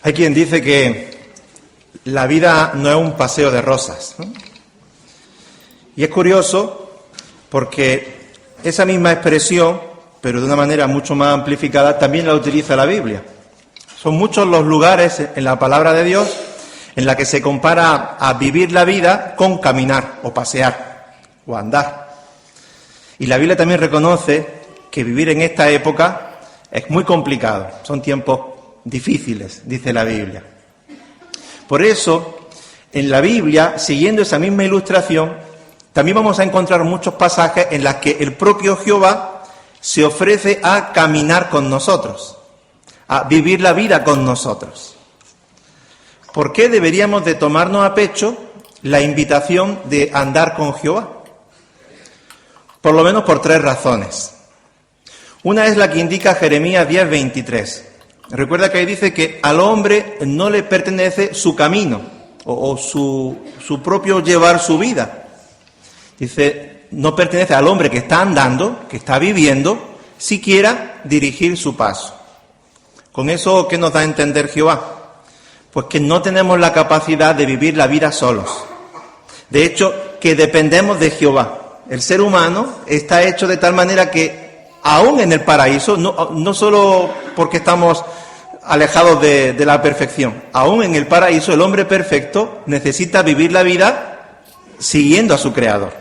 Hay quien dice que la vida no es un paseo de rosas, ¿no? Y es curioso porque esa misma expresión, pero de una manera mucho más amplificada, también la utiliza la Biblia. Son muchos los lugares en la palabra de Dios en la que se compara a vivir la vida con caminar o pasear o andar. Y la Biblia también reconoce que vivir en esta época es muy complicado, son tiempos difíciles, dice la Biblia. Por eso, en la Biblia, siguiendo esa misma ilustración, también vamos a encontrar muchos pasajes en los que el propio Jehová se ofrece a caminar con nosotros, a vivir la vida con nosotros. ¿Por qué deberíamos de tomarnos a pecho la invitación de andar con Jehová? Por lo menos por tres razones. Una es la que indica Jeremías 10:23. Recuerda que ahí dice que al hombre no le pertenece su camino o su propio llevar su vida. Dice, no pertenece al hombre que está andando, que está viviendo, siquiera dirigir su paso. ¿Con eso qué nos da a entender Jehová? Pues que no tenemos la capacidad de vivir la vida solos. De hecho, que dependemos de Jehová. El ser humano está hecho de tal manera que aún en el paraíso, no solo porque estamos alejados de la perfección, aún en el paraíso el hombre perfecto necesita vivir la vida siguiendo a su Creador.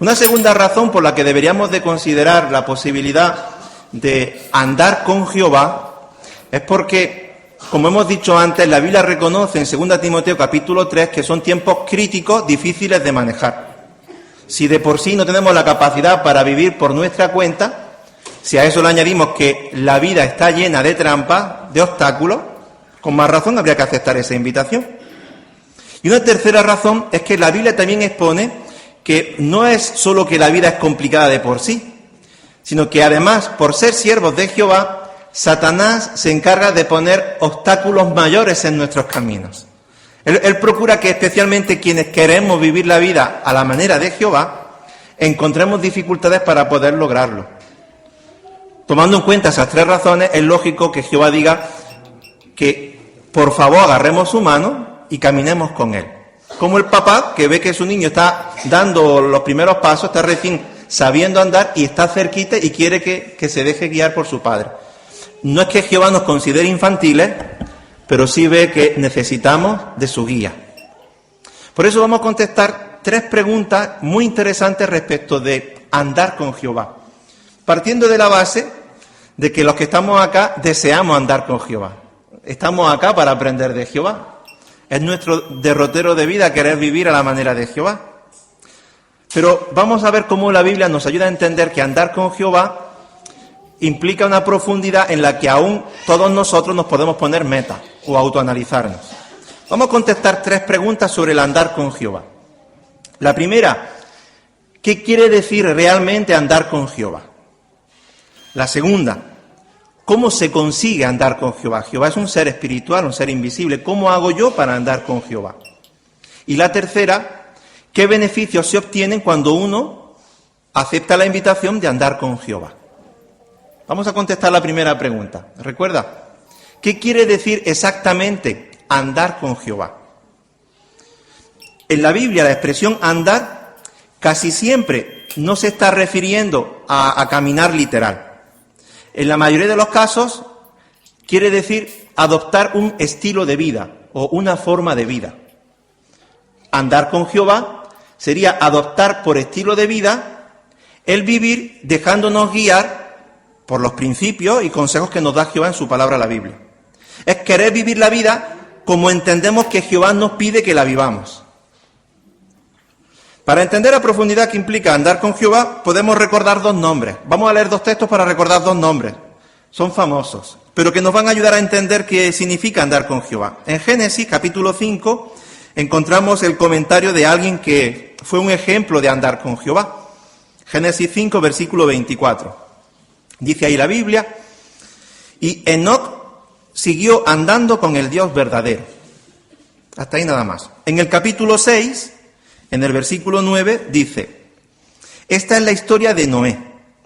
Una segunda razón por la que deberíamos de considerar la posibilidad de andar con Jehová es porque, como hemos dicho antes, la Biblia reconoce en 2 Timoteo capítulo 3 que son tiempos críticos difíciles de manejar. Si de por sí no tenemos la capacidad para vivir por nuestra cuenta, si a eso le añadimos que la vida está llena de trampas, de obstáculos, con más razón habría que aceptar esa invitación. Y una tercera razón es que la Biblia también expone que no es solo que la vida es complicada de por sí, sino que además, por ser siervos de Jehová, Satanás se encarga de poner obstáculos mayores en nuestros caminos. Él procura que especialmente quienes queremos vivir la vida a la manera de Jehová, encontremos dificultades para poder lograrlo. Tomando en cuenta esas tres razones, es lógico que Jehová diga que por favor agarremos su mano y caminemos con él. Como el papá que ve que su niño está dando los primeros pasos, está recién sabiendo andar y está cerquita y quiere que se deje guiar por su padre. No es que Jehová nos considere infantiles, pero sí ve que necesitamos de su guía. Por eso vamos a contestar tres preguntas muy interesantes respecto de andar con Jehová, partiendo de la base de que los que estamos acá deseamos andar con Jehová. Estamos acá para aprender de Jehová. Es nuestro derrotero de vida querer vivir a la manera de Jehová. Pero vamos a ver cómo la Biblia nos ayuda a entender que andar con Jehová implica una profundidad en la que aún todos nosotros nos podemos poner metas o autoanalizarnos. Vamos a contestar tres preguntas sobre el andar con Jehová. La primera, ¿qué quiere decir realmente andar con Jehová? La segunda, ¿cómo se consigue andar con Jehová? Jehová es un ser espiritual, un ser invisible. ¿Cómo hago yo para andar con Jehová? Y la tercera, ¿qué beneficios se obtienen cuando uno acepta la invitación de andar con Jehová? Vamos a contestar la primera pregunta. ¿Recuerda? ¿Qué quiere decir exactamente andar con Jehová? En la Biblia la expresión andar casi siempre no se está refiriendo a caminar literal. En la mayoría de los casos quiere decir adoptar un estilo de vida o una forma de vida. Andar con Jehová sería adoptar por estilo de vida el vivir dejándonos guiar por los principios y consejos que nos da Jehová en su palabra, la Biblia. Es querer vivir la vida como entendemos que Jehová nos pide que la vivamos. Para entender a profundidad qué implica andar con Jehová, podemos recordar dos nombres. Vamos a leer dos textos para recordar dos nombres. Son famosos, pero que nos van a ayudar a entender qué significa andar con Jehová. En Génesis, capítulo 5, encontramos el comentario de alguien que fue un ejemplo de andar con Jehová. Génesis 5, versículo 24. Dice ahí la Biblia, y Enoc siguió andando con el Dios verdadero. Hasta ahí nada más. En el capítulo 6, en el versículo 9, dice, esta es la historia de Noé.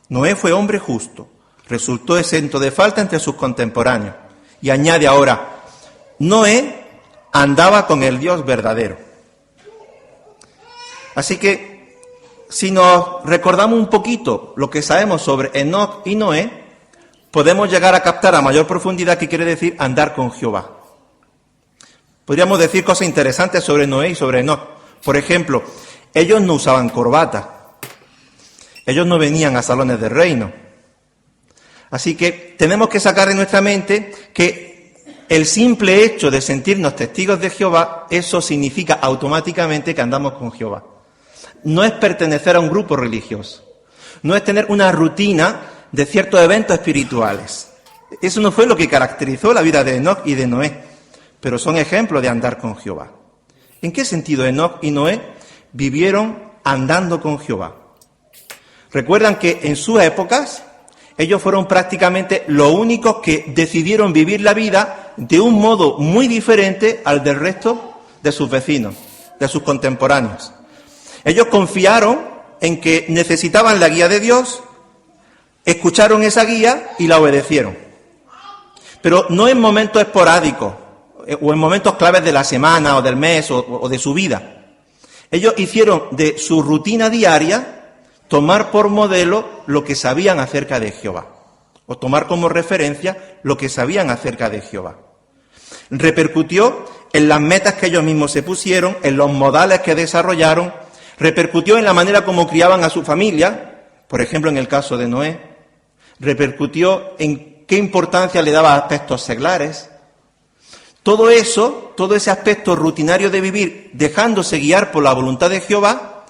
Noé fue hombre justo, resultó exento de falta entre sus contemporáneos, Y añade ahora, Noé andaba con el Dios verdadero. Así que, si nos recordamos un poquito lo que sabemos sobre Enoc y Noé, podemos llegar a captar a mayor profundidad qué quiere decir andar con Jehová. Podríamos decir cosas interesantes sobre Noé y sobre Enoc. Por ejemplo, ellos no usaban corbata. Ellos no venían a salones de reino. Así que tenemos que sacar de nuestra mente que el simple hecho de sentirnos testigos de Jehová, eso significa automáticamente que andamos con Jehová. No es pertenecer a un grupo religioso. No es tener una rutina de ciertos eventos espirituales. Eso no fue lo que caracterizó la vida de Enoc y de Noé, pero son ejemplos de andar con Jehová. ¿En qué sentido Enoc y Noé vivieron andando con Jehová? Recuerdan que en sus épocas ellos fueron prácticamente los únicos que decidieron vivir la vida de un modo muy diferente al del resto de sus vecinos, de sus contemporáneos. Ellos confiaron en que necesitaban la guía de Dios, escucharon esa guía y la obedecieron. Pero no en momentos esporádicos o en momentos claves de la semana o del mes o de su vida. Ellos hicieron de su rutina diaria tomar por modelo lo que sabían acerca de Jehová, o tomar como referencia lo que sabían acerca de Jehová. Repercutió en las metas que ellos mismos se pusieron, en los modales que desarrollaron, repercutió en la manera como criaban a su familia, por ejemplo en el caso de Noé, repercutió en qué importancia le daba a aspectos seglares. Todo eso, todo ese aspecto rutinario de vivir, dejándose guiar por la voluntad de Jehová,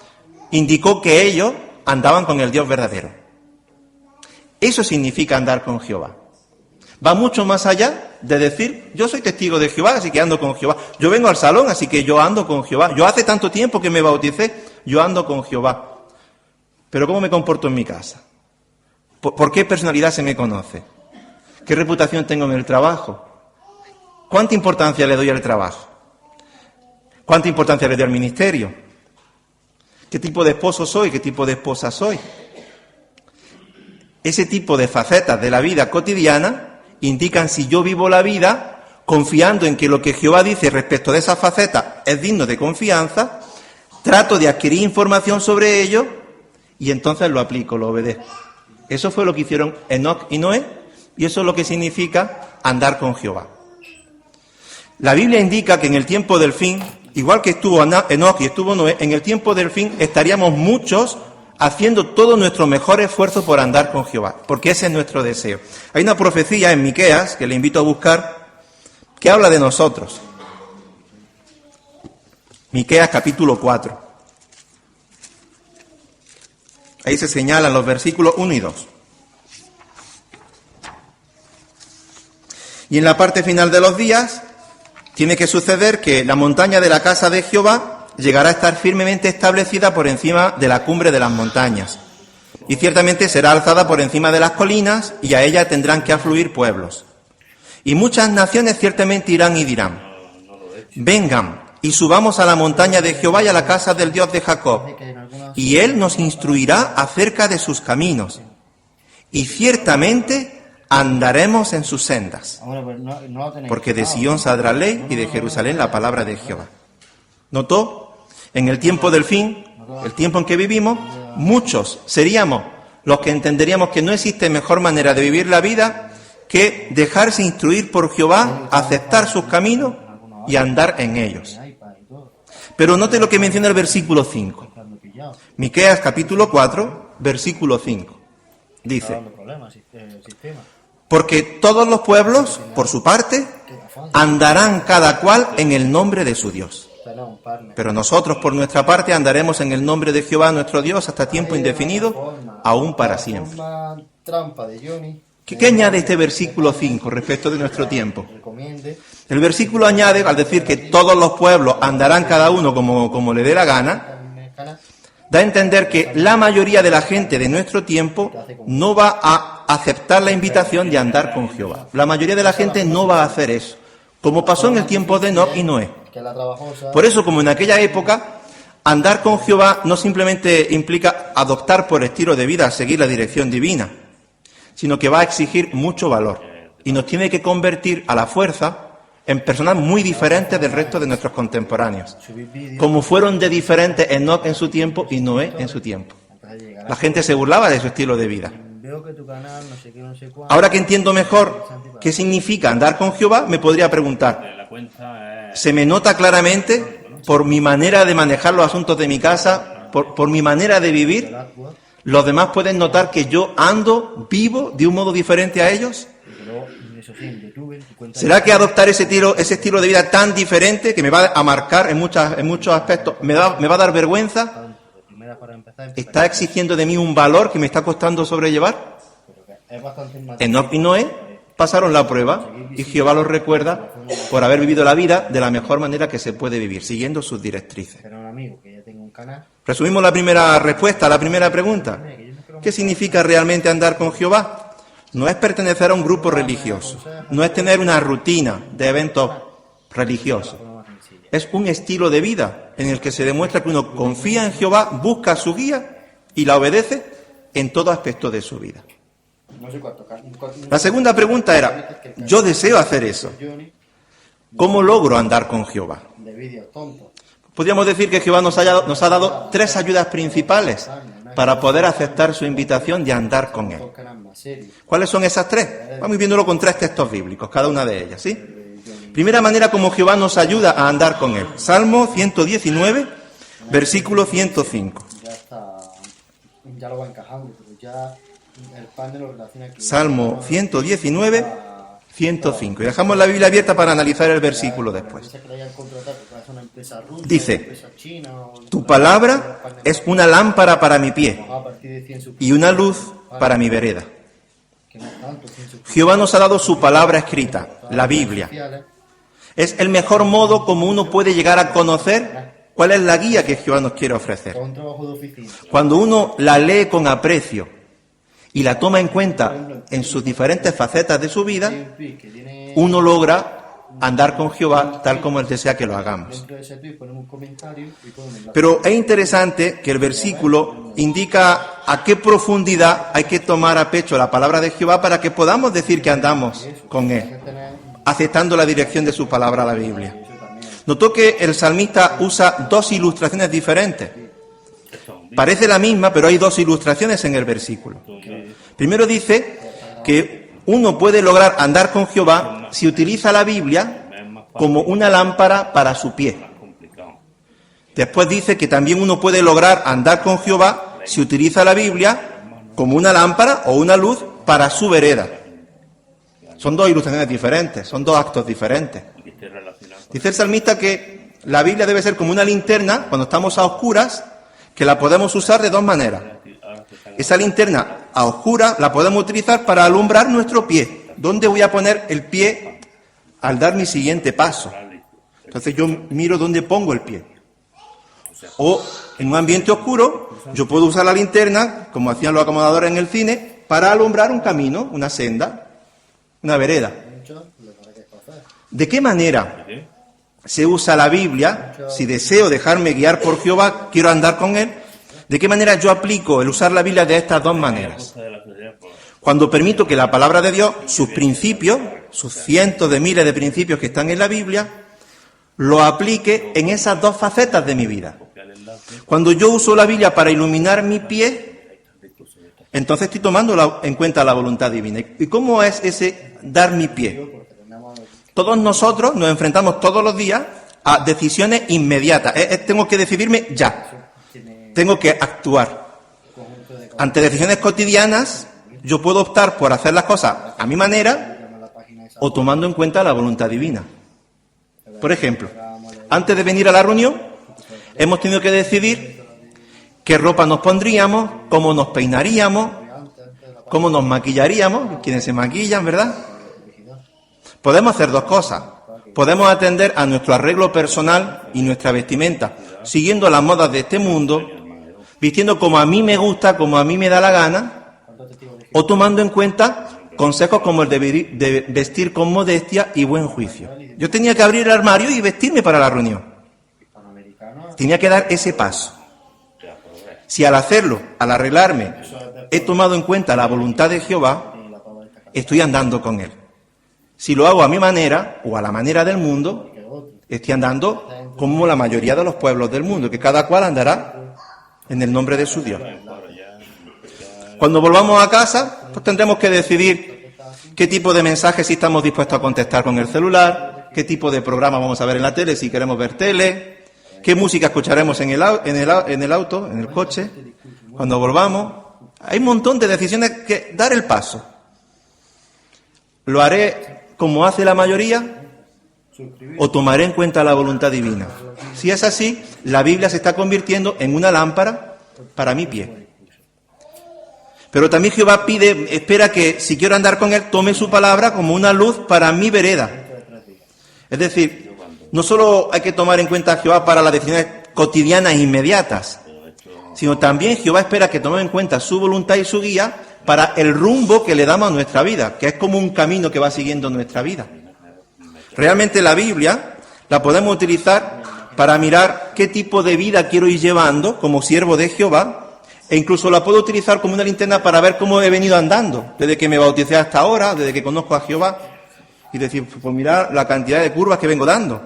indicó que ellos andaban con el Dios verdadero. Eso significa andar con Jehová. Va mucho más allá de decir, yo soy testigo de Jehová, así que ando con Jehová. Yo vengo al salón, así que yo ando con Jehová. Yo hace tanto tiempo que me bauticé, yo ando con Jehová. Pero ¿cómo me comporto en mi casa? ¿Por qué personalidad se me conoce? ¿Qué reputación tengo en el trabajo? ¿Cuánta importancia le doy al trabajo? ¿Cuánta importancia le doy al ministerio? ¿Qué tipo de esposo soy? ¿Qué tipo de esposa soy? Ese tipo de facetas de la vida cotidiana indican si yo vivo la vida confiando en que lo que Jehová dice respecto de esas facetas es digno de confianza, trato de adquirir información sobre ello y entonces lo aplico, lo obedezco. Eso fue lo que hicieron Enoc y Noé y eso es lo que significa andar con Jehová. La Biblia indica que en el tiempo del fin, igual que estuvo Enoc y estuvo Noé, en el tiempo del fin estaríamos muchos haciendo todo nuestro mejor esfuerzo por andar con Jehová, porque ese es nuestro deseo. Hay una profecía en Miqueas, que le invito a buscar, que habla de nosotros. Miqueas capítulo 4. Ahí se señalan los versículos 1 y 2. Y en la parte final de los días tiene que suceder que la montaña de la casa de Jehová llegará a estar firmemente establecida por encima de la cumbre de las montañas. Y ciertamente será alzada por encima de las colinas, y a ella tendrán que afluir pueblos. Y muchas naciones ciertamente irán y dirán, vengan y subamos a la montaña de Jehová y a la casa del Dios de Jacob, y él nos instruirá acerca de sus caminos, y ciertamente andaremos en sus sendas, porque de Sion saldrá ley y de Jerusalén la palabra de Jehová. ¿Notó? En el tiempo del fin, el tiempo en que vivimos, muchos seríamos los que entenderíamos que no existe mejor manera de vivir la vida que dejarse instruir por Jehová, aceptar sus caminos y andar en ellos. Pero note lo que menciona el versículo 5. Miqueas capítulo 4, versículo 5. Dice, porque todos los pueblos, por su parte, andarán cada cual en el nombre de su Dios. Pero nosotros, por nuestra parte, andaremos en el nombre de Jehová nuestro Dios hasta tiempo indefinido, aún para siempre. ¿Qué añade este versículo 5 respecto de nuestro tiempo? El versículo añade, al decir que todos los pueblos andarán cada uno como le dé la gana, da a entender que la mayoría de la gente de nuestro tiempo no va a aceptar la invitación de andar con Jehová. La mayoría de la gente no va a hacer eso, como pasó en el tiempo de Enoc y Noé. Por eso, como en aquella época, andar con Jehová no simplemente implica adoptar por estilo de vida, seguir la dirección divina, sino que va a exigir mucho valor. y nos tiene que convertir a la fuerza en personas muy diferentes del resto de nuestros contemporáneos, como fueron de diferentes Enoc en su tiempo y Noé en su tiempo. La gente se burlaba de su estilo de vida. Ahora que entiendo mejor qué significa andar con Jehová, me podría preguntar, ¿se me nota claramente por mi manera de manejar los asuntos de mi casa, por mi manera de vivir? ¿Los demás pueden notar que yo ando, vivo de un modo diferente a ellos? ¿Será que adoptar ese estilo de vida tan diferente, que me va a marcar en muchos aspectos, me va a dar vergüenza? ¿Está exigiendo de mí un valor que me está costando sobrellevar? Enoc y Noé pasaron la prueba y Jehová los recuerda por haber vivido la vida de la mejor manera que se puede vivir, siguiendo sus directrices. Resumimos la primera respuesta a la primera pregunta. ¿Qué significa realmente andar con Jehová? No es pertenecer a un grupo religioso, no es tener una rutina de eventos religiosos. Es un estilo de vida en el que se demuestra que uno confía en Jehová, busca su guía y la obedece en todo aspecto de su vida. La segunda pregunta era, yo deseo hacer eso. ¿Cómo logro andar con Jehová? Podríamos decir que Jehová nos ha dado 3 ayudas principales para poder aceptar su invitación de andar con Él. ¿Cuáles son esas 3? Vamos viéndolo con 3 textos bíblicos, cada una de ellas, ¿sí? Primera manera como Jehová nos ayuda a andar con Él. Salmo 119, versículo 105. Ya lo va encajando, pero ya el panel lo relaciona aquí. Salmo 119, 105. Y dejamos la Biblia abierta para analizar el versículo después. Dice, tu palabra es una lámpara para mi pie y una luz para mi vereda. Jehová nos ha dado su palabra escrita, la Biblia. Es el mejor modo como uno puede llegar a conocer cuál es la guía que Jehová nos quiere ofrecer. Cuando uno la lee con aprecio y la toma en cuenta en sus diferentes facetas de su vida, uno logra andar con Jehová tal como Él desea que lo hagamos. Pero es interesante que el versículo indica a qué profundidad hay que tomar a pecho la palabra de Jehová para que podamos decir que andamos con Él, aceptando la dirección de su palabra, la Biblia. Notó que el salmista usa 2 ilustraciones diferentes. Parece la misma, pero hay 2 ilustraciones en el versículo. Primero dice que uno puede lograr andar con Jehová si utiliza la Biblia como una lámpara para su pie. Después dice que también uno puede lograr andar con Jehová si utiliza la Biblia como una lámpara o una luz para su vereda. Son 2 ilustraciones diferentes, son 2 actos diferentes. Dice el salmista que la Biblia debe ser como una linterna cuando estamos a oscuras, que la podemos usar de 2 maneras. Esa linterna a oscuras la podemos utilizar para alumbrar nuestro pie. ¿Dónde voy a poner el pie al dar mi siguiente paso? Entonces yo miro dónde pongo el pie. O en un ambiente oscuro, yo puedo usar la linterna, como hacían los acomodadores en el cine, para alumbrar un camino, una senda, una vereda. ¿De qué manera se usa la Biblia? Si deseo dejarme guiar por Jehová, quiero andar con Él. ¿De qué manera yo aplico el usar la Biblia de estas 2 maneras? Cuando permito que la palabra de Dios, sus principios, sus cientos de miles de principios que están en la Biblia, lo aplique en esas 2 facetas de mi vida. Cuando yo uso la Biblia para iluminar mi pie, entonces estoy tomando en cuenta la voluntad divina. ¿Y cómo es ese dar mi pie? Todos nosotros nos enfrentamos todos los días a decisiones inmediatas. Tengo que decidirme ya. Tengo que actuar. Ante decisiones cotidianas, yo puedo optar por hacer las cosas a mi manera o tomando en cuenta la voluntad divina. Por ejemplo, antes de venir a la reunión, hemos tenido que decidir qué ropa nos pondríamos, cómo nos peinaríamos, cómo nos maquillaríamos, quienes se maquillan, ¿verdad? Podemos hacer 2 cosas. Podemos atender a nuestro arreglo personal y nuestra vestimenta, siguiendo las modas de este mundo, vistiendo como a mí me gusta, como a mí me da la gana, o tomando en cuenta consejos como el de vestir con modestia y buen juicio. Yo tenía que abrir el armario y vestirme para la reunión. Tenía que dar ese paso. Si al hacerlo, al arreglarme, he tomado en cuenta la voluntad de Jehová, estoy andando con Él. Si lo hago a mi manera o a la manera del mundo, estoy andando como la mayoría de los pueblos del mundo, que cada cual andará en el nombre de su Dios. Cuando volvamos a casa, pues tendremos que decidir qué tipo de mensajes si estamos dispuestos a contestar con el celular, qué tipo de programa vamos a ver en la tele si queremos ver tele, qué música escucharemos en el auto, en el coche, cuando volvamos. Hay un montón de decisiones que dar el paso. ¿Lo haré como hace la mayoría o tomaré en cuenta la voluntad divina? Si es así, la Biblia se está convirtiendo en una lámpara para mi pie. Pero también Jehová espera que si quiero andar con Él, tome su palabra como una luz para mi vereda. Es decir, no solo hay que tomar en cuenta a Jehová para las decisiones cotidianas e inmediatas, sino también Jehová espera que tomemos en cuenta su voluntad y su guía para el rumbo que le damos a nuestra vida, que es como un camino que va siguiendo nuestra vida. Realmente la Biblia la podemos utilizar para mirar qué tipo de vida quiero ir llevando como siervo de Jehová, e incluso la puedo utilizar como una linterna para ver cómo he venido andando, desde que me bauticé hasta ahora, desde que conozco a Jehová, y decir, pues mirar la cantidad de curvas que vengo dando.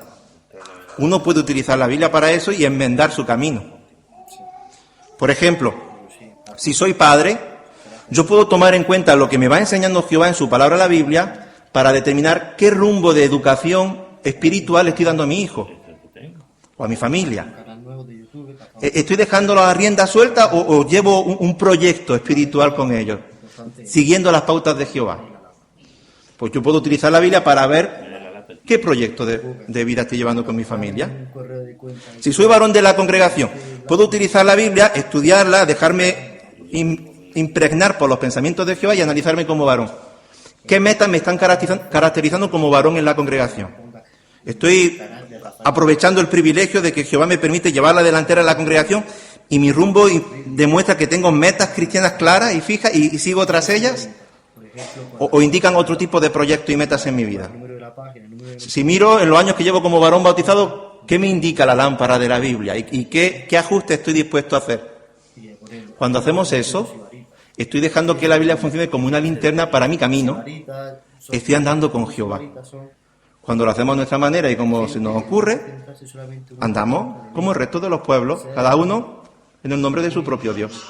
Uno puede utilizar la Biblia para eso y enmendar su camino. Por ejemplo, si soy padre, yo puedo tomar en cuenta lo que me va enseñando Jehová en su palabra, la Biblia, para determinar qué rumbo de educación espiritual estoy dando a mi hijo o a mi familia. ¿Estoy dejando la rienda suelta o llevo un proyecto espiritual con ellos, siguiendo las pautas de Jehová? Pues yo puedo utilizar la Biblia para ver qué proyecto de vida estoy llevando con mi familia. Si soy varón de la congregación, puedo utilizar la Biblia, estudiarla, dejarme impregnar por los pensamientos de Jehová y analizarme como varón. ¿Qué metas me están caracterizando como varón en la congregación? Estoy aprovechando el privilegio de que Jehová me permite llevar la delantera en la congregación y mi rumbo demuestra que tengo metas cristianas claras y fijas y sigo tras ellas, o indican otro tipo de proyectos y metas en mi vida. Si miro en los años que llevo como varón bautizado, ¿qué me indica la lámpara de la Biblia? ¿Y qué ajuste estoy dispuesto a hacer? Cuando hacemos eso, estoy dejando que la Biblia funcione como una linterna para mi camino. Estoy andando con Jehová. Cuando lo hacemos de nuestra manera y como se nos ocurre, andamos como el resto de los pueblos, cada uno en el nombre de su propio Dios.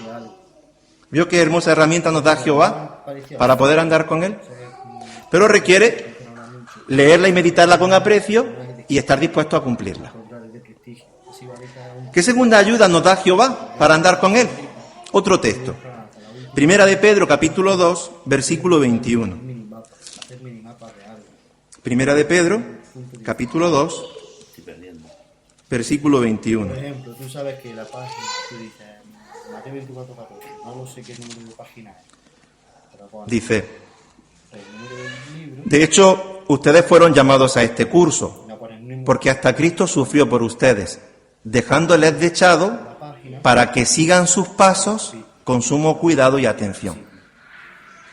¿Vio qué hermosa herramienta nos da Jehová para poder andar con Él? Pero requiere leerla y meditarla con aprecio y estar dispuesto a cumplirla. ¿Qué segunda ayuda nos da Jehová para andar con Él? Otro texto. Primera de Pedro, capítulo 2, versículo 21. Primera de Pedro, capítulo 2, versículo 21. Por ejemplo, tú sabes que la página, tú dices, Mateo 24, 14, no lo sé qué número de página es. Dice, de hecho, ustedes fueron llamados a este curso, porque hasta Cristo sufrió por ustedes, dejándoles dechado para que sigan sus pasos con sumo cuidado y atención.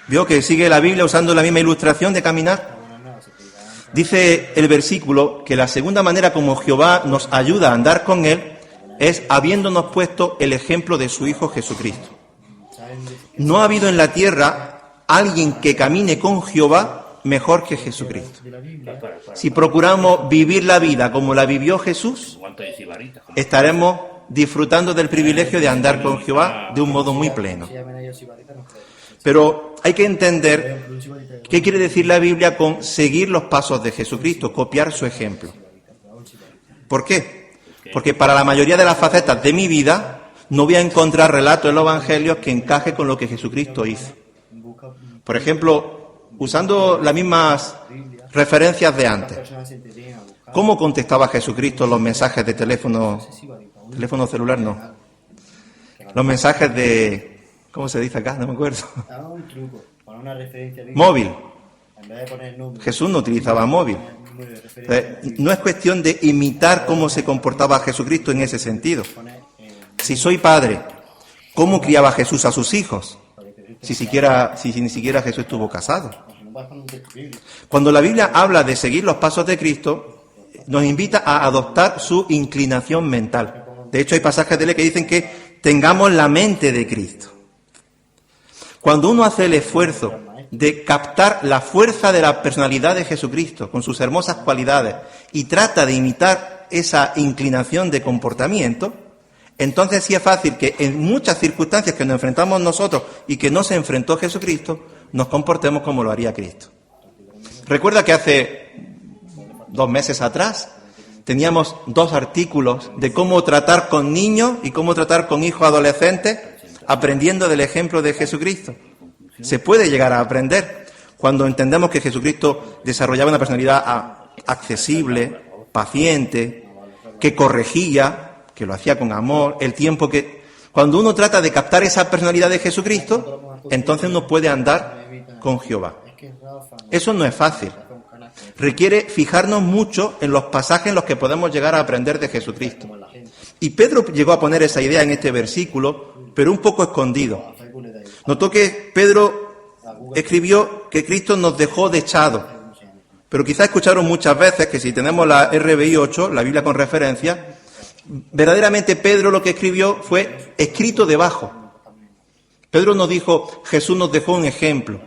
¿Vio que sigue la Biblia usando la misma ilustración de caminar? Dice el versículo que la segunda manera como Jehová nos ayuda a andar con Él es habiéndonos puesto el ejemplo de su Hijo Jesucristo. No ha habido en la tierra alguien que camine con Jehová mejor que Jesucristo. Si procuramos vivir la vida como la vivió Jesús, estaremos disfrutando del privilegio de andar con Jehová de un modo muy pleno. Pero hay que entender qué quiere decir la Biblia con seguir los pasos de Jesucristo, copiar su ejemplo. ¿Por qué? Porque para la mayoría de las facetas de mi vida no voy a encontrar relatos en los evangelios que encaje con lo que Jesucristo hizo. Por ejemplo, usando las mismas referencias de antes, ¿cómo contestaba Jesucristo los mensajes de teléfono celular? No. Los mensajes de... ¿Cómo se dice acá? No me acuerdo. Un truco, para una referencia móvil. En vez de poner número, Jesús no utilizaba móvil. No es cuestión de imitar cómo se comportaba Jesucristo en ese sentido. Si soy padre, ¿cómo criaba Jesús a sus hijos? Si ni siquiera Jesús estuvo casado. Cuando la Biblia habla de seguir los pasos de Cristo, nos invita a adoptar su inclinación mental. De hecho, hay pasajes de él que dicen que tengamos la mente de Cristo. Cuando uno hace el esfuerzo de captar la fuerza de la personalidad de Jesucristo con sus hermosas cualidades y trata de imitar esa inclinación de comportamiento, entonces sí es fácil que en muchas circunstancias que nos enfrentamos nosotros y que no se enfrentó Jesucristo, nos comportemos como lo haría Cristo. Recuerda que hace 2 meses atrás teníamos 2 artículos de cómo tratar con niños y cómo tratar con hijos adolescentes, aprendiendo del ejemplo de Jesucristo. Se puede llegar a aprender cuando entendemos que Jesucristo desarrollaba una personalidad accesible, paciente, que corregía, que lo hacía con amor, el tiempo que... Cuando uno trata de captar esa personalidad de Jesucristo, entonces uno puede andar con Jehová. Eso no es fácil. Requiere fijarnos mucho en los pasajes en los que podemos llegar a aprender de Jesucristo. Y Pedro llegó a poner esa idea en este versículo, pero un poco escondido. Notó que Pedro escribió que Cristo nos dejó dechado. Pero quizás escucharon muchas veces que si tenemos la RBI 8, la Biblia con referencia, verdaderamente Pedro lo que escribió fue escrito debajo. Pedro no dijo, Jesús nos dejó un ejemplo.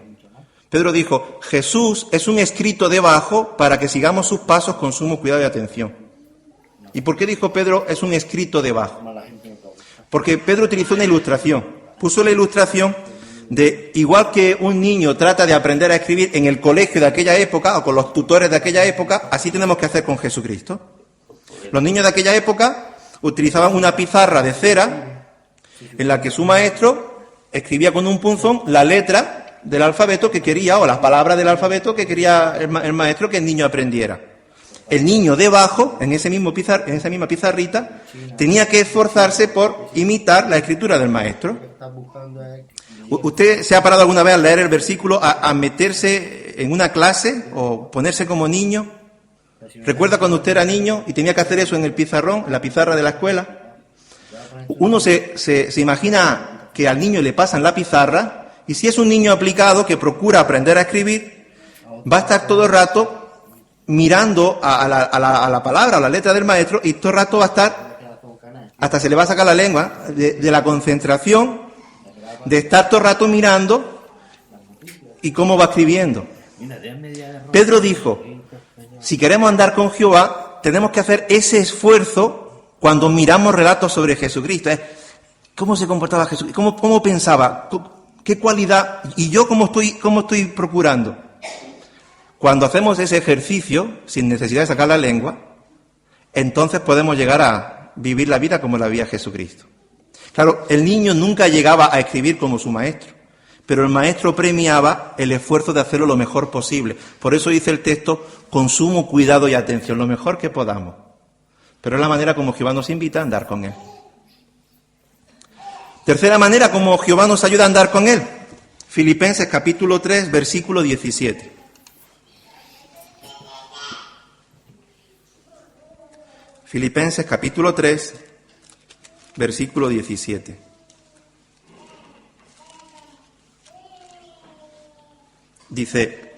Pedro dijo, Jesús es un escrito debajo para que sigamos sus pasos con sumo cuidado y atención. ¿Y por qué dijo Pedro es un escrito debajo? Porque Pedro utilizó una ilustración. Puso la ilustración de, igual que un niño trata de aprender a escribir en el colegio de aquella época o con los tutores de aquella época, así tenemos que hacer con Jesucristo. Los niños de aquella época utilizaban una pizarra de cera en la que su maestro escribía con un punzón la letra del alfabeto que quería, o las palabras del alfabeto que quería el maestro que el niño aprendiera. El niño debajo, en esa misma pizarrita, tenía que esforzarse por imitar la escritura del maestro. ¿Usted se ha parado alguna vez al leer el versículo a meterse en una clase o ponerse como niño? ¿Recuerda cuando usted era niño y tenía que hacer eso en el pizarrón, en la pizarra de la escuela? Uno se imagina que al niño le pasan la pizarra. Y si es un niño aplicado que procura aprender a escribir, va a estar todo el rato mirando a la palabra, a la letra del maestro, y todo el rato va a estar, hasta se le va a sacar la lengua, de la concentración, de estar todo el rato mirando y cómo va escribiendo. Pedro dijo, si queremos andar con Jehová, tenemos que hacer ese esfuerzo cuando miramos relatos sobre Jesucristo. ¿Cómo se comportaba Jesús? ¿Cómo pensaba? ¿Qué cualidad? ¿Y yo cómo estoy procurando? Cuando hacemos ese ejercicio, sin necesidad de sacar la lengua, entonces podemos llegar a vivir la vida como la vivía Jesucristo. Claro, el niño nunca llegaba a escribir como su maestro, pero el maestro premiaba el esfuerzo de hacerlo lo mejor posible. Por eso dice el texto, con sumo cuidado y atención, lo mejor que podamos. Pero es la manera como Jehová nos invita a andar con Él. Tercera manera como Jehová nos ayuda a andar con Él. Filipenses capítulo 3, versículo 17. Filipenses capítulo 3, versículo 17. Dice,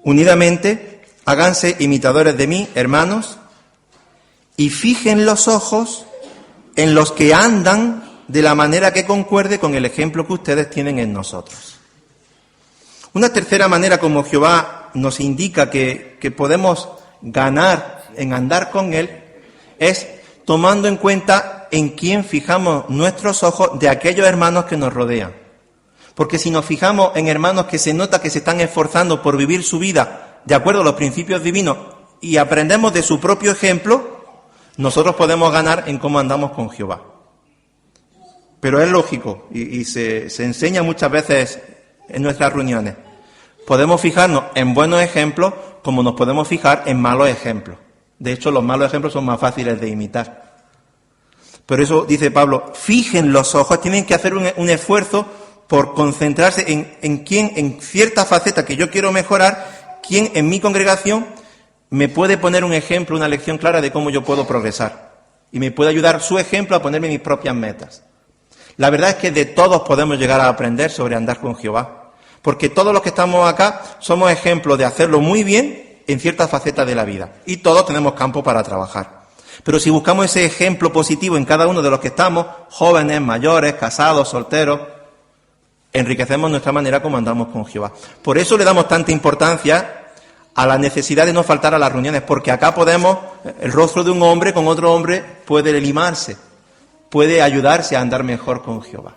unidamente, háganse imitadores de mí, hermanos, y fijen los ojos en los que andan de la manera que concuerde con el ejemplo que ustedes tienen en nosotros. Una tercera manera como Jehová nos indica que podemos ganar en andar con Él es tomando en cuenta en quién fijamos nuestros ojos de aquellos hermanos que nos rodean. Porque si nos fijamos en hermanos que se nota que se están esforzando por vivir su vida de acuerdo a los principios divinos y aprendemos de su propio ejemplo, nosotros podemos ganar en cómo andamos con Jehová. Pero es lógico y se enseña muchas veces en nuestras reuniones. Podemos fijarnos en buenos ejemplos como nos podemos fijar en malos ejemplos. De hecho, los malos ejemplos son más fáciles de imitar. Por eso dice Pablo, fijen los ojos, tienen que hacer un esfuerzo por concentrarse en quién, en cierta faceta que yo quiero mejorar, quién en mi congregación me puede poner un ejemplo, una lección clara de cómo yo puedo progresar. Y me puede ayudar su ejemplo a ponerme mis propias metas. La verdad es que de todos podemos llegar a aprender sobre andar con Jehová. Porque todos los que estamos acá somos ejemplos de hacerlo muy bien en ciertas facetas de la vida. Y todos tenemos campo para trabajar. Pero si buscamos ese ejemplo positivo en cada uno de los que estamos, jóvenes, mayores, casados, solteros, enriquecemos nuestra manera como andamos con Jehová. Por eso le damos tanta importancia a la necesidad de no faltar a las reuniones, porque acá el rostro de un hombre con otro hombre puede limarse, puede ayudarse a andar mejor con Jehová.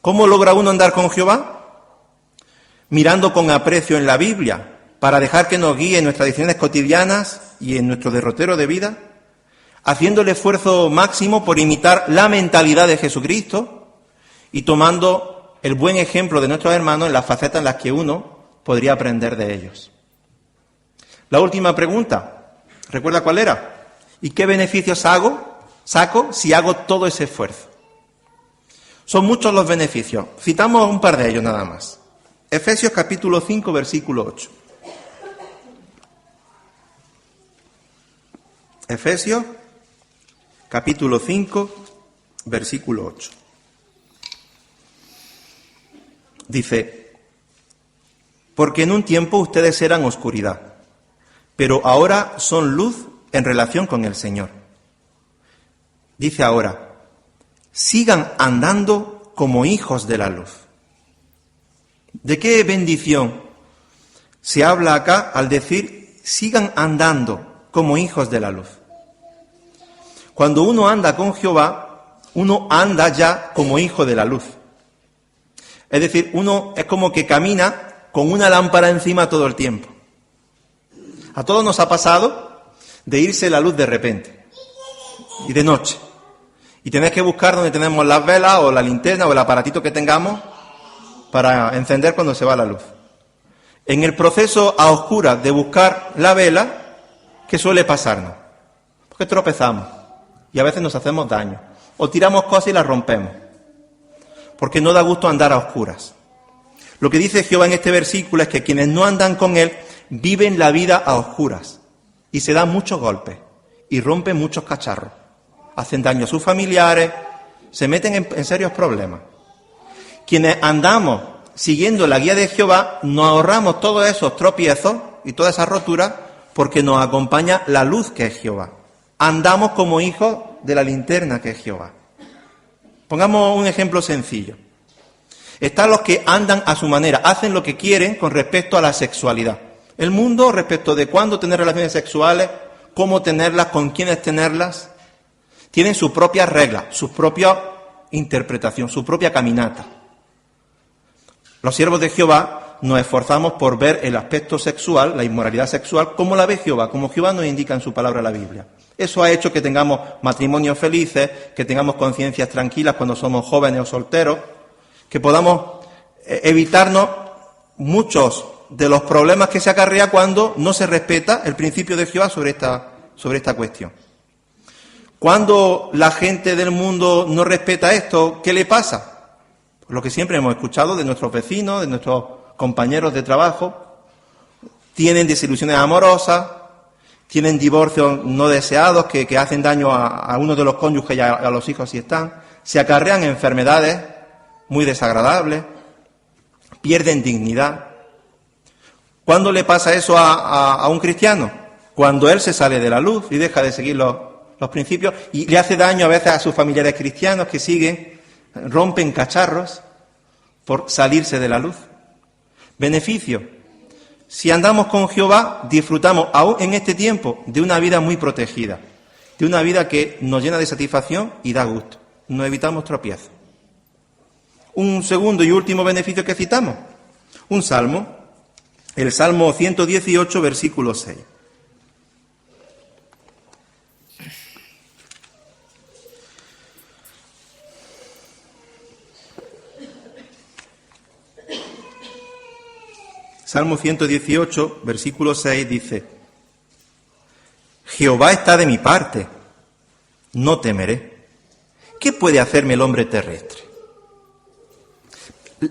¿Cómo logra uno andar con Jehová? Mirando con aprecio en la Biblia, para dejar que nos guíe en nuestras decisiones cotidianas y en nuestro derrotero de vida, haciendo el esfuerzo máximo por imitar la mentalidad de Jesucristo y tomando el buen ejemplo de nuestros hermanos en las facetas en las que uno podría aprender de ellos. La última pregunta, ¿recuerda cuál era? ¿Y qué beneficios saco si hago todo ese esfuerzo? Son muchos los beneficios. Citamos un par de ellos nada más. Efesios capítulo 5, versículo 8. Efesios capítulo 5, versículo 8. Dice: porque en un tiempo ustedes eran oscuridad, pero ahora son luz en relación con el Señor. Dice ahora: sigan andando como hijos de la luz. ¿De qué bendición se habla acá al decir sigan andando como hijos de la luz? Cuando uno anda con Jehová, uno anda ya como hijo de la luz. Es decir, uno es como que camina con una lámpara encima todo el tiempo. A todos nos ha pasado de irse la luz de repente y de noche. Y tenés que buscar donde tenemos las velas o la linterna o el aparatito que tengamos para encender cuando se va la luz. En el proceso a oscuras de buscar la vela, ¿qué suele pasarnos? Porque tropezamos y a veces nos hacemos daño. O tiramos cosas y las rompemos. Porque no da gusto andar a oscuras. Lo que dice Jehová en este versículo es que quienes no andan con Él viven la vida a oscuras y se dan muchos golpes y rompen muchos cacharros. Hacen daño a sus familiares, se meten en serios problemas. Quienes andamos siguiendo la guía de Jehová nos ahorramos todos esos tropiezos y todas esas roturas porque nos acompaña la luz que es Jehová. Andamos como hijos de la linterna que es Jehová. Pongamos un ejemplo sencillo. Están los que andan a su manera, hacen lo que quieren con respecto a la sexualidad. El mundo respecto de cuándo tener relaciones sexuales, cómo tenerlas, con quiénes tenerlas, tienen sus propias reglas, su propia interpretación, su propia caminata. Los siervos de Jehová nos esforzamos por ver el aspecto sexual, la inmoralidad sexual, como la ve Jehová, como Jehová nos indica en su palabra la Biblia. Eso ha hecho que tengamos matrimonios felices, que tengamos conciencias tranquilas cuando somos jóvenes o solteros, que podamos evitarnos muchos de los problemas que se acarrea cuando no se respeta el principio de Jehová sobre esta cuestión. Cuando la gente del mundo no respeta esto, ¿qué le pasa? Lo que siempre hemos escuchado de nuestros vecinos, de nuestros compañeros de trabajo, tienen desilusiones amorosas, tienen divorcios no deseados que hacen daño a uno de los cónyuges y a los hijos si están, se acarrean enfermedades muy desagradables, pierden dignidad. ¿Cuándo le pasa eso a un cristiano? Cuando él se sale de la luz y deja de seguir los principios y le hace daño a veces a sus familiares cristianos que siguen, rompen cacharros por salirse de la luz. Beneficio: si andamos con Jehová, disfrutamos aún en este tiempo de una vida muy protegida, de una vida que nos llena de satisfacción y da gusto. Nos evitamos tropiezos. Un segundo y último beneficio que citamos, un salmo, el Salmo 118, versículo 6. Salmo 118, versículo 6 dice: Jehová está de mi parte, no temeré. ¿Qué puede hacerme el hombre terrestre?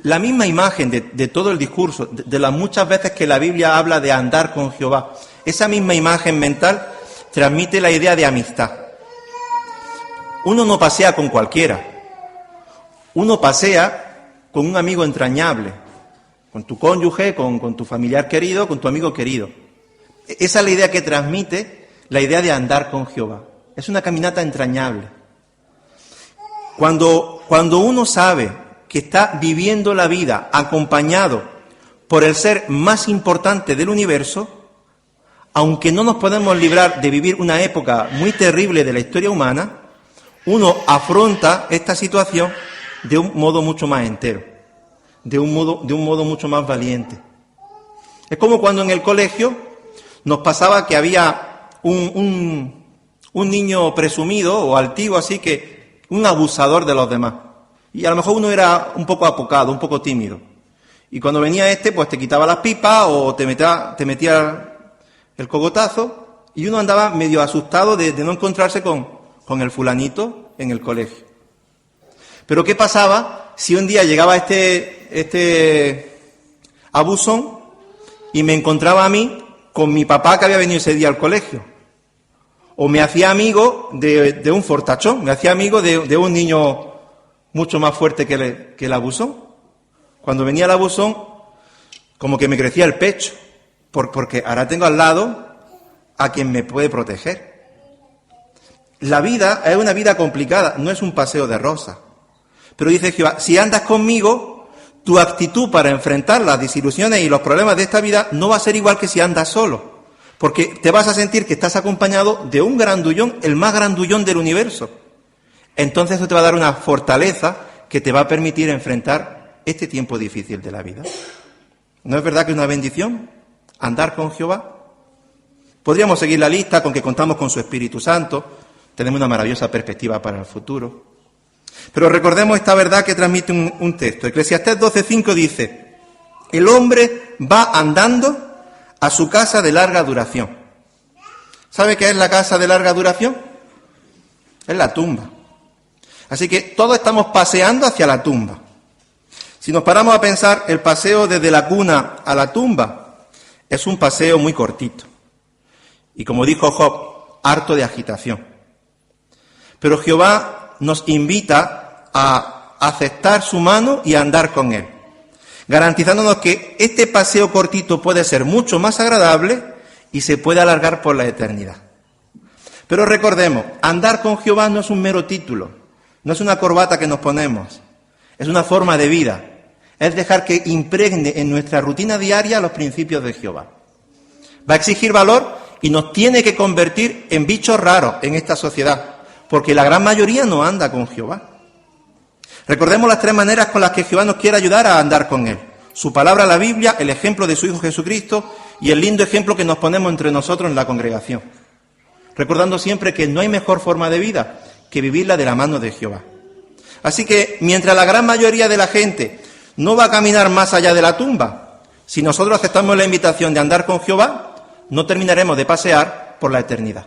La misma imagen de todo el discurso, de las muchas veces que la Biblia habla de andar con Jehová, esa misma imagen mental transmite la idea de amistad. Uno no pasea con cualquiera, uno pasea con un amigo entrañable, con tu cónyuge, con tu familiar querido, con tu amigo querido. Esa es la idea que transmite la idea de andar con Jehová. Es una caminata entrañable. Cuando uno sabe que está viviendo la vida acompañado por el ser más importante del universo, aunque no nos podemos librar de vivir una época muy terrible de la historia humana, uno afronta esta situación de un modo mucho más entero, de un modo mucho más valiente. Es como cuando en el colegio nos pasaba que había un niño presumido o altivo, así que un abusador de los demás. Y a lo mejor uno era un poco apocado, un poco tímido. Y cuando venía pues te quitaba las pipas o te metía el cogotazo, y uno andaba medio asustado de no encontrarse con el fulanito en el colegio. Pero ¿qué pasaba si un día llegaba este abusón y me encontraba a mí con mi papá que había venido ese día al colegio? O me hacía amigo de un fortachón, me hacía amigo de un niño mucho más fuerte que el abusón. Cuando venía el abusón, como que me crecía el pecho, porque ahora tengo al lado a quien me puede proteger. La vida es una vida complicada, no es un paseo de rosas. Pero dice Jehová, si andas conmigo, tu actitud para enfrentar las desilusiones y los problemas de esta vida no va a ser igual que si andas solo. Porque te vas a sentir que estás acompañado de un grandullón, el más grandullón del universo. Entonces eso te va a dar una fortaleza que te va a permitir enfrentar este tiempo difícil de la vida. ¿No es verdad que es una bendición andar con Jehová? Podríamos seguir la lista con que contamos con su Espíritu Santo, tenemos una maravillosa perspectiva para el futuro. Pero recordemos esta verdad que transmite un texto. Eclesiastés 12:5 dice, el hombre va andando a su casa de larga duración. ¿Sabe qué es la casa de larga duración? Es la tumba. Así que todos estamos paseando hacia la tumba. Si nos paramos a pensar, el paseo desde la cuna a la tumba es un paseo muy cortito. Y como dijo Job, harto de agitación. Pero Jehová nos invita a aceptar su mano y a andar con él, garantizándonos que este paseo cortito puede ser mucho más agradable y se puede alargar por la eternidad. Pero recordemos, andar con Jehová no es un mero título, no es una corbata que nos ponemos, es una forma de vida, es dejar que impregne en nuestra rutina diaria los principios de Jehová. Va a exigir valor y nos tiene que convertir en bichos raros en esta sociedad, porque la gran mayoría no anda con Jehová. Recordemos las tres maneras con las que Jehová nos quiere ayudar a andar con él. Su palabra, la Biblia, el ejemplo de su Hijo Jesucristo y el lindo ejemplo que nos ponemos entre nosotros en la congregación. Recordando siempre que no hay mejor forma de vida que vivirla de la mano de Jehová. Así que mientras la gran mayoría de la gente no va a caminar más allá de la tumba, si nosotros aceptamos la invitación de andar con Jehová, no terminaremos de pasear por la eternidad.